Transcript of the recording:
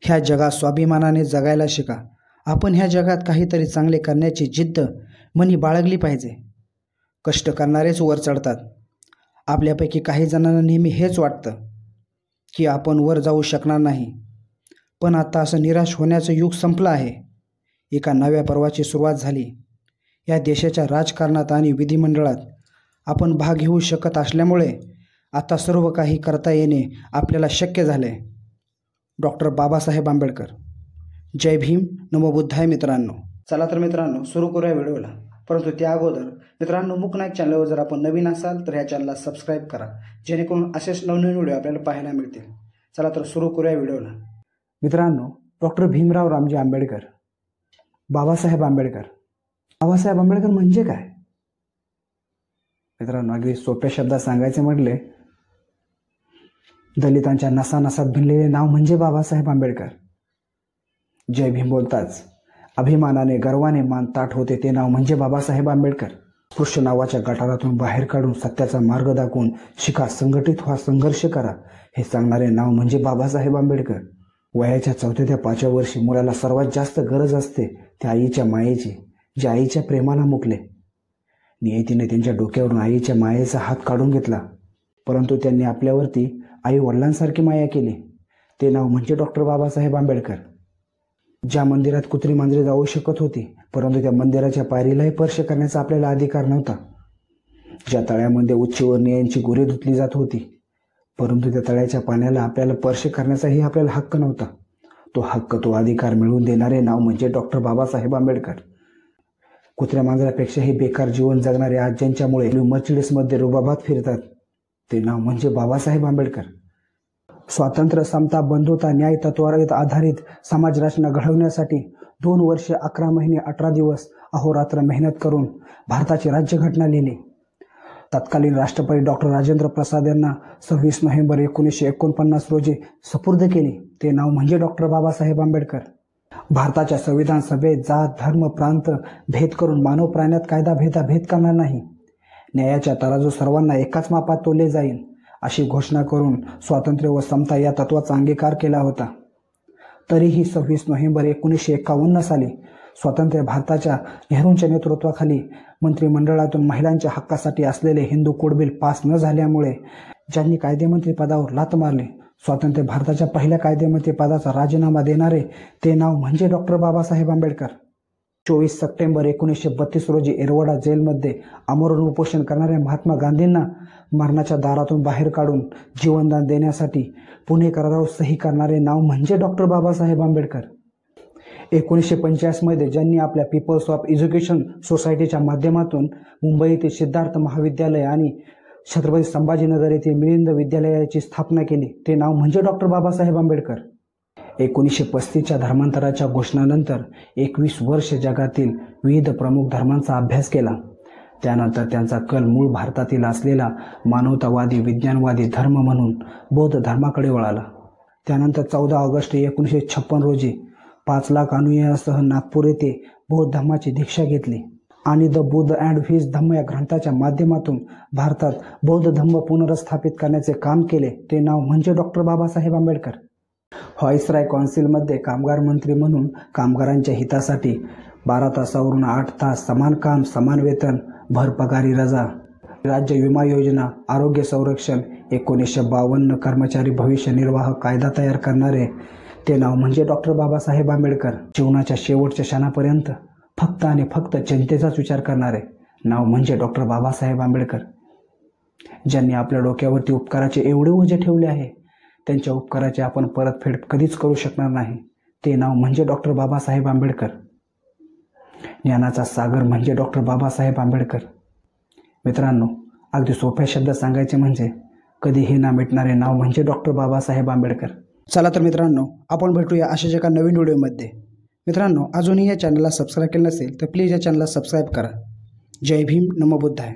ह्या जगात स्वाभिमानाने जगायला शिका। आपण ह्या जगात काहीतरी चांगले करण्याची जिद्द मनी बाळगली पाहिजे। कष्ट करणारेच वर चढतात। आपल्यापैकी काही जणांना नेहमी हेच वाटतं की आपण वर जाऊ शकणार नाही, पण आता असं निराश होण्याचं युग संपलं आहे। एका नव्या पर्वाची सुरुवात झाली। या देशाच्या राजकारणात आणि विधिमंडळात आपण भाग घेऊ शकत असल्यामुळे आता सर्व काही करता येणे आपल्याला शक्य झाले। डॉक्टर बाबासाहेब आंबेडकर। जय भीम, नमो बुद्धाय मित्रांनो। चला तर मित्रांनो सुरू करूया व्हिडिओला। परंतु त्या अगोदर मित्रांनो, मुक नाईक चॅनलवर जर आपण नवीन असाल तर ह्या चॅनलला सबस्क्राईब करा, जेणेकरून असेच नवनवीन व्हिडिओ आपल्याला पाहायला मिळतील। चला तर सुरू करूया व्हिडिओला। मित्रांनो, डॉक्टर भीमराव रामजी आंबेडकर, बाबासाहेब आंबेडकर। बाबासाहेब आंबेडकर म्हणजे काय? मित्रांनो, अगदी सोप्या शब्दात सांगायचे म्हटले, दलितांच्या नसानसात भिनलेले नाव म्हणजे बाबासाहेब आंबेडकर। जय भीम बोलताच अभिमानाने गर्वाने मान ताठ होते ते नाव म्हणजे बाबासाहेब आंबेडकर। स्पृश्य नावाच्या गटारातून बाहेर काढून सत्याचा मार्ग दाखवून शिका, संघटित व्हा, संघर्ष करा हे सांगणारे नाव म्हणजे बाबासाहेब आंबेडकर। वयाच्या 4थ्या ते 5व्या वर्षी मुलाला सर्वात जास्त गरज असते त्या आईच्या मायेची, जे आईच्या प्रेमाला मुकले। नियतीने त्यांच्या डोक्यावरून आईच्या मायेचा हात काढून घेतला, परंतु त्यांनी आपल्यावरती आई वडिलांसारखी माया केली। ते नाव म्हणजे डॉक्टर बाबासाहेब आंबेडकर। ज्या मंदिरात कुत्री मांजरे जाऊ शकत होती, परंतु त्या मंदिराच्या पायरीलाही स्पर्श करण्याचा आपल्याला अधिकार नव्हता। ज्या तळ्यामध्ये उच्चवर्णीयांची गुरे धुतली जात होती, परंतु त्या तळ्याच्या पाण्याला आपल्याला स्पर्श करण्याचाही आपल्याला हक्क नव्हता। तो हक्क, तो अधिकार मिळवून देणारे नाव म्हणजे डॉक्टर बाबासाहेब आंबेडकर। कुत्र्या मांजरापेक्षाही बेकार जीवन जगणारे आज ज्यांच्यामुळे मर्सिडीजमध्ये रुबाबात फिरतात, ते नाव म्हणजे बाबासाहेब आंबेडकर। स्वातंत्र्य, समता, बंधुता, न्याय तत्वावर आधारित समाज रचना घडवण्यासाठी 2 वर्षे 11 महिने 18 दिवस अहोरात्र मेहनत करून भारताची राज्यघटना लिहिली। तत्कालीन राष्ट्रपती डॉक्टर राजेंद्र प्रसाद यांना 26 नोव्हेंबर 1949 रोजी सुपूर्द केली। ते नाव म्हणजे डॉक्टर बाबासाहेब आंबेडकर। भारताच्या संविधान सभेत जात, धर्म, प्रांत भेद करून मानव प्राण्यात कायदा भेदाभेद करणार नाही, न्यायाच्या तराजू सर्वांना एकाच मापात तोलले जाईल अशी घोषणा करून स्वातंत्र्य व समता या तत्वाचा अंगीकार केला होता। तरीही 26 नोव्हेंबर 1951 साली स्वतंत्र भारताच्या नेहरूंच्या नेतृत्वाखाली मंत्रिमंडळातून महिलांच्या हक्कासाठी असलेले हिंदू कोड बिल पास न झाल्यामुळे ज्यांनी कायदेमंत्री पदावर लाथ मारली, स्वतंत्र भारताच्या पहिल्या कायदेमंत्री पदाचा राजीनामा देणारे ते नाव म्हणजे डॉक्टर बाबासाहेब आंबेडकर। 24 सप्टेंबर 1932 रोजी एरवडा जेलमध्ये आमरण उपोषण करणाऱ्या महात्मा गांधींना मरणाच्या दारातून बाहेर काढून जीवनदान देण्यासाठी पुणे करारावर सही करणारे नाव म्हणजे डॉक्टर बाबासाहेब आंबेडकर। 1985 मध्ये ज्यांनी आपल्या पीपल्स ऑफ एज्युकेशन सोसायटीच्या माध्यमातून मुंबई येथील सिद्धार्थ महाविद्यालय आणि छत्रपती संभाजीनगर येथील मिलिंद विद्यालयाची स्थापना केली, ते नाव म्हणजे डॉक्टर बाबासाहेब आंबेडकर। 1935च्या धर्मांतराच्या घोषणानंतर 21 वर्ष जगातील विविध प्रमुख धर्मांचा अभ्यास केला। त्यानंतर त्यांचा कल मूळ भारतातील असलेला मानवतावादी, विज्ञानवादी धर्म म्हणून बौद्ध धर्माकडे वळाला। त्यानंतर 14 ऑगस्ट 1956 रोजी 5 लाख अनुयायांसह नागपूर येथे बौद्ध धर्माची दीक्षा घेतली आणि द बुद्ध अँड हिज धम्म या ग्रंथाच्या माध्यमातून भारतात बौद्ध धर्म पुनर्स्थापित करण्याचे काम केले, ते नाव म्हणजे डॉक्टर बाबासाहेब आंबेडकर। व्हाईसराय काउन्सिलमध्ये कामगार मंत्री म्हणून कामगारांच्या हितासाठी 12 तासावरून 8 तास, समान काम समान वेतन, भर पगारी रजा, राज्य विमा योजना, आरोग्य संरक्षण, 1952 कर्मचारी भविष्य निर्वाह कायदा तयार करणारे ते नाव म्हणजे डॉक्टर बाबासाहेब आंबेडकर। जीवनाच्या शेवटच्या क्षणापर्यंत फक्त आणि फक्त जनतेचाच विचार करणारे नाव म्हणजे डॉक्टर बाबासाहेब आंबेडकर। ज्यांनी आपल्या डोक्यावरती उपकाराचे एवढे ओझे ठेवले आहे, त्यांच्या उपकाराची आपण परतफेड कधीच करू शकणार नाही, ते नाव म्हणजे डॉक्टर बाबासाहेब आंबेडकर। ज्ञानाचा सागर म्हणजे डॉक्टर बाबासाहेब आंबेडकर। मित्रांनो, अगदी सोप्या शब्दात सांगायचे म्हणजे कधीही ना मिटणारे नाव म्हणजे डॉक्टर बाबासाहेब आंबेडकर। चला तर मित्रांनो, आपण भेटूया अशाच एका नवीन व्हिडिओमध्ये। मित्रांनो, अजूनही या चॅनलला सबस्क्राईब केलं नसेल तर प्लीज या चॅनलला सबस्क्राईब करा। जय भीम, नमो बुद्धाय।